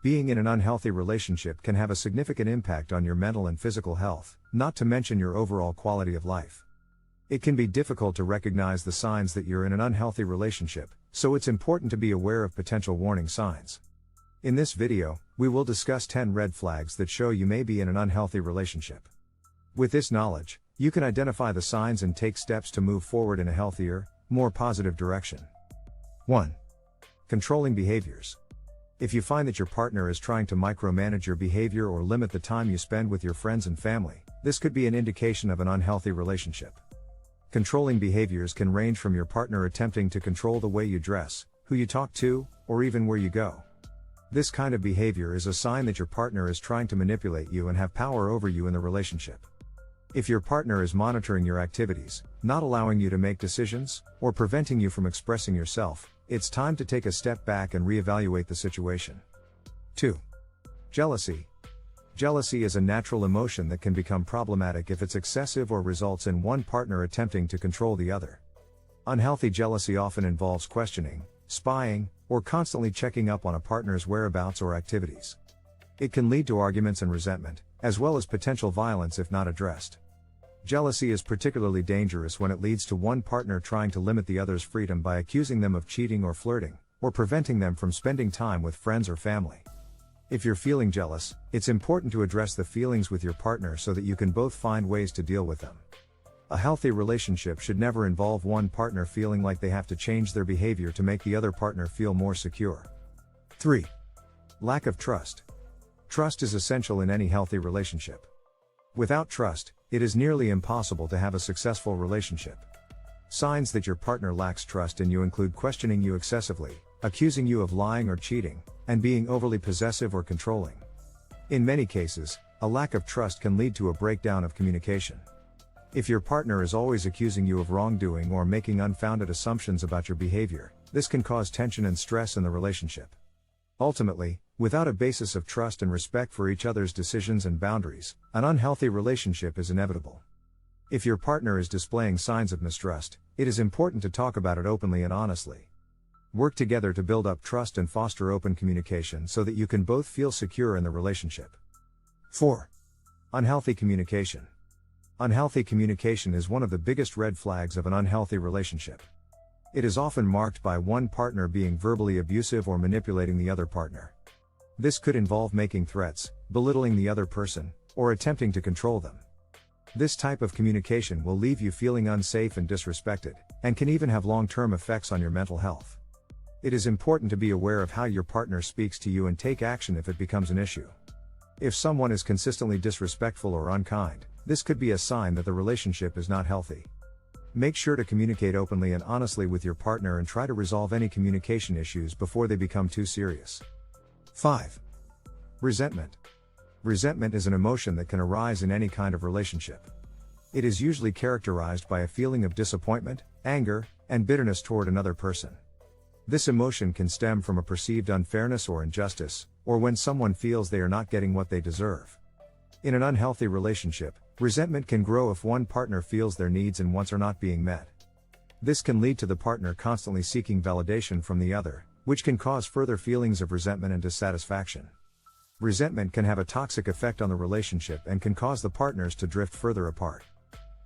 Being in an unhealthy relationship can have a significant impact on your mental and physical health, not to mention your overall quality of life. It can be difficult to recognize the signs that you're in an unhealthy relationship, so it's important to be aware of potential warning signs. In this video, we will discuss 10 red flags that show you may be in an unhealthy relationship. With this knowledge, you can identify the signs and take steps to move forward in a healthier, more positive direction. 1. Controlling behaviors. If you find that your partner is trying to micromanage your behavior or limit the time you spend with your friends and family, this could be an indication of an unhealthy relationship. Controlling behaviors can range from your partner attempting to control the way you dress, who you talk to, or even where you go. This kind of behavior is a sign that your partner is trying to manipulate you and have power over you in the relationship. If your partner is monitoring your activities, not allowing you to make decisions, or preventing you from expressing yourself, it's time to take a step back and reevaluate the situation. 2. Jealousy. Jealousy is a natural emotion that can become problematic if it's excessive or results in one partner attempting to control the other. Unhealthy jealousy often involves questioning, spying, or constantly checking up on a partner's whereabouts or activities. It can lead to arguments and resentment, as well as potential violence if not addressed. Jealousy is particularly dangerous when it leads to one partner trying to limit the other's freedom by accusing them of cheating or flirting, or preventing them from spending time with friends or family. If you're feeling jealous, it's important to address the feelings with your partner so that you can both find ways to deal with them. A healthy relationship should never involve one partner feeling like they have to change their behavior to make the other partner feel more secure. 3. Lack of trust. Trust is essential in any healthy relationship. Without trust, it is nearly impossible to have a successful relationship. Signs that your partner lacks trust in you include questioning you excessively, accusing you of lying or cheating, and being overly possessive or controlling. In many cases, a lack of trust can lead to a breakdown of communication. If your partner is always accusing you of wrongdoing or making unfounded assumptions about your behavior, this can cause tension and stress in the relationship. Ultimately, without a basis of trust and respect for each other's decisions and boundaries, an unhealthy relationship is inevitable. If your partner is displaying signs of mistrust, it is important to talk about it openly and honestly. Work together to build up trust and foster open communication so that you can both feel secure in the relationship. 4. Unhealthy communication. Unhealthy communication is one of the biggest red flags of an unhealthy relationship. It is often marked by one partner being verbally abusive or manipulating the other partner. This could involve making threats, belittling the other person, or attempting to control them. This type of communication will leave you feeling unsafe and disrespected, and can even have long-term effects on your mental health. It is important to be aware of how your partner speaks to you and take action if it becomes an issue. If someone is consistently disrespectful or unkind, this could be a sign that the relationship is not healthy. Make sure to communicate openly and honestly with your partner and try to resolve any communication issues before they become too serious. 5. Resentment. Resentment is an emotion that can arise in any kind of relationship. It is usually characterized by a feeling of disappointment, anger, and bitterness toward another person. This emotion can stem from a perceived unfairness or injustice, or when someone feels they are not getting what they deserve. In an unhealthy relationship, resentment can grow if one partner feels their needs and wants are not being met. This can lead to the partner constantly seeking validation from the other, which can cause further feelings of resentment and dissatisfaction. Resentment can have a toxic effect on the relationship and can cause the partners to drift further apart.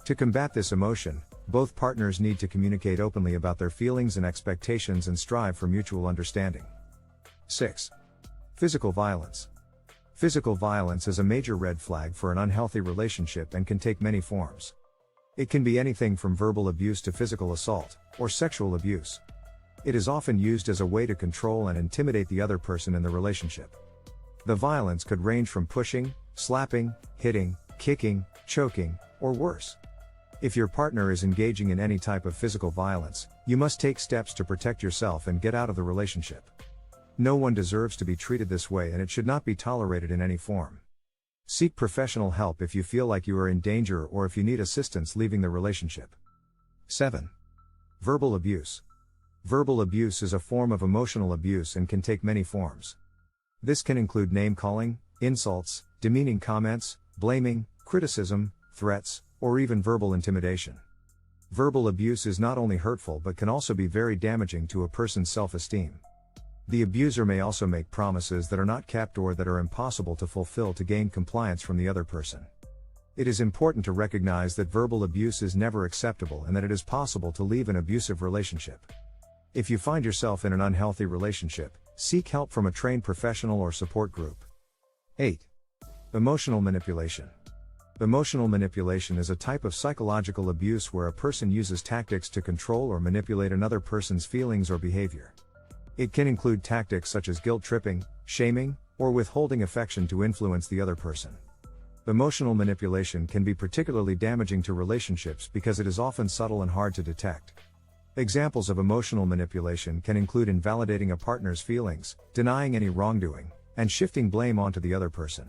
To combat this emotion, both partners need to communicate openly about their feelings and expectations and strive for mutual understanding. 6. Physical violence. Physical violence is a major red flag for an unhealthy relationship and can take many forms. It can be anything from verbal abuse to physical assault, or sexual abuse. It is often used as a way to control and intimidate the other person in the relationship. The violence could range from pushing, slapping, hitting, kicking, choking, or worse. If your partner is engaging in any type of physical violence, you must take steps to protect yourself and get out of the relationship. No one deserves to be treated this way and it should not be tolerated in any form. Seek professional help if you feel like you are in danger or if you need assistance leaving the relationship. 7. Verbal abuse. Verbal abuse is a form of emotional abuse and can take many forms. This can include name-calling, insults, demeaning comments, blaming, criticism, threats, or even verbal intimidation. Verbal abuse is not only hurtful but can also be very damaging to a person's self-esteem. The abuser may also make promises that are not kept or that are impossible to fulfill to gain compliance from the other person. It is important to recognize that verbal abuse is never acceptable and that it is possible to leave an abusive relationship. If you find yourself in an unhealthy relationship, seek help from a trained professional or support group. 8. Emotional manipulation. Emotional manipulation is a type of psychological abuse where a person uses tactics to control or manipulate another person's feelings or behavior. It can include tactics such as guilt tripping, shaming, or withholding affection to influence the other person. Emotional manipulation can be particularly damaging to relationships because it is often subtle and hard to detect. Examples of emotional manipulation can include invalidating a partner's feelings, denying any wrongdoing, and shifting blame onto the other person.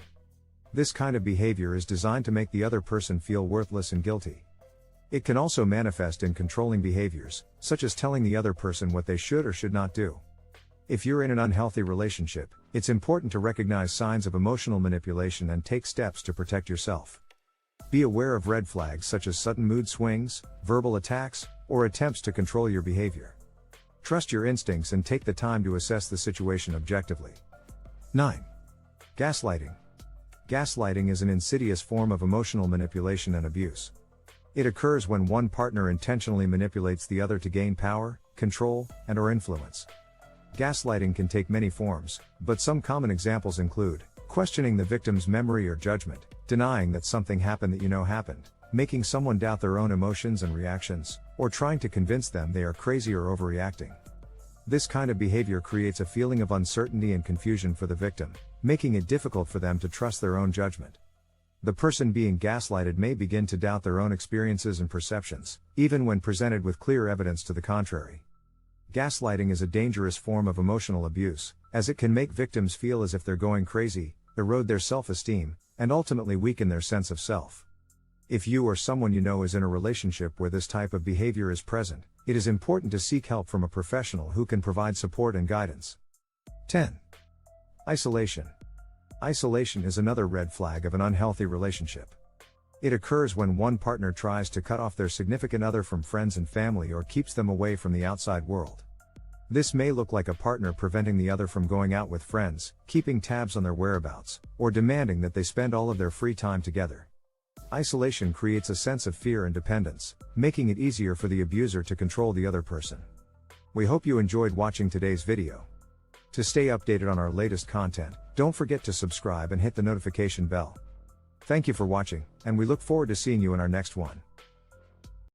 This kind of behavior is designed to make the other person feel worthless and guilty. It can also manifest in controlling behaviors, such as telling the other person what they should or should not do. If you're in an unhealthy relationship, it's important to recognize signs of emotional manipulation and take steps to protect yourself. Be aware of red flags such as sudden mood swings, verbal attacks, or attempts to control your behavior. Trust your instincts and take the time to assess the situation objectively. 9. Gaslighting. Gaslighting is an insidious form of emotional manipulation and abuse. It occurs when one partner intentionally manipulates the other to gain power, control, and/or influence. Gaslighting can take many forms, but some common examples include questioning the victim's memory or judgment, denying that something happened that you know happened, making someone doubt their own emotions and reactions, or trying to convince them they are crazy or overreacting. This kind of behavior creates a feeling of uncertainty and confusion for the victim, making it difficult for them to trust their own judgment. The person being gaslighted may begin to doubt their own experiences and perceptions, even when presented with clear evidence to the contrary. Gaslighting is a dangerous form of emotional abuse, as it can make victims feel as if they're going crazy, erode their self-esteem, and ultimately weaken their sense of self. If you or someone you know is in a relationship where this type of behavior is present, it is important to seek help from a professional who can provide support and guidance. 10. Isolation. Isolation is another red flag of an unhealthy relationship. It occurs when one partner tries to cut off their significant other from friends and family or keeps them away from the outside world. This may look like a partner preventing the other from going out with friends, keeping tabs on their whereabouts, or demanding that they spend all of their free time together. Isolation creates a sense of fear and dependence, making it easier for the abuser to control the other person. We hope you enjoyed watching today's video. To stay updated on our latest content, don't forget to subscribe and hit the notification bell. Thank you for watching, and we look forward to seeing you in our next one.